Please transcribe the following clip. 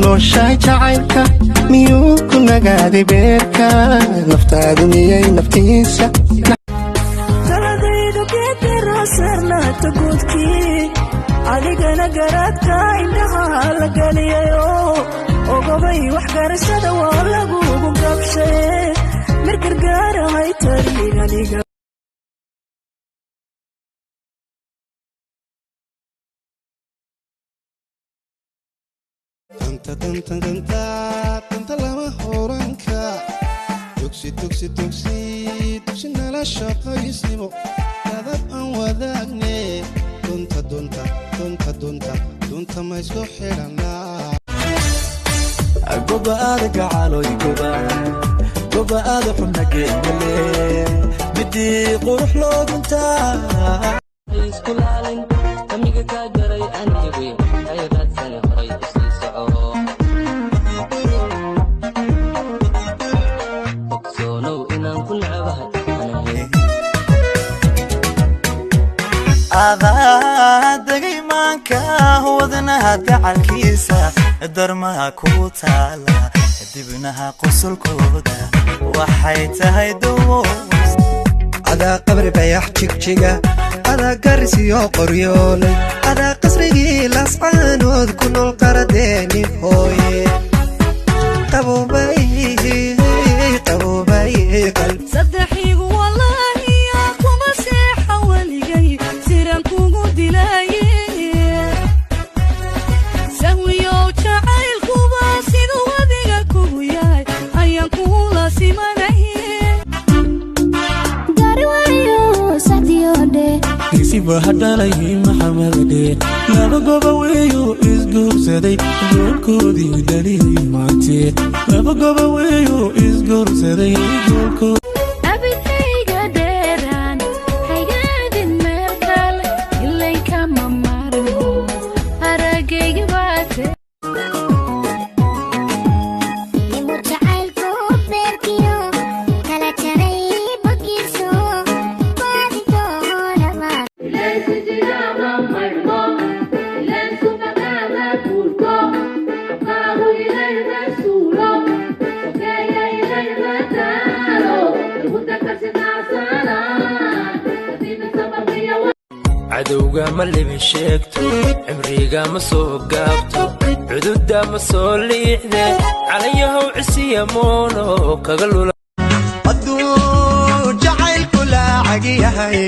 nooshahay jacaylka miyuu ku nagaaday beerka naftaadu miyay naftiisa taladaydu geedira saarnaata guudkii adigana garaadka indhaha la galiyayo ogobay wax garashada waa lagugu gabshay mar gargaarahay tarin aniga tanta lama horanka tugsi nala shaqaysnimo dadab aan wadaagne dunta ma isku xidhanaa goba aada gacaloy goba aada xubna geemale midii qurux loo guntaa isku laalin amiga kaa garay anigay ayadaad sane horay isii soco ogsoonow inaan ku nacabahay adaa degay maanka wadnaha gacalkiisa darmaha ku taala dibnaha qusulkooda waxay tahay dawo adaa qabri bayax jigjiga adaa garisiyo qoryoolay adaa qasrigii lascaanood ku nool qaradeeni hooye qabobay qalb saddexiigu wallaahi yaa kuma seexa weligay siran kugu dilaaye sahwiyow jacaylkuba siduu adiga kugu yahay ayaan kuula simanaye gariwayo saxdiyodhe isiba hadhalay maxamade laba goba weeyo isguursaday goolkoodii dhaliyay maantee laba goba weeyo isguursaday goolkood abidayga dheeraan haygaadin meel kale ilayn kama marno aragayga baate cadowga ma libi sheegto cimriga ma soo gaabto cududa ma soo liixde calayahow cisiya moono kaga lula hadduu jacaylku laacag yahay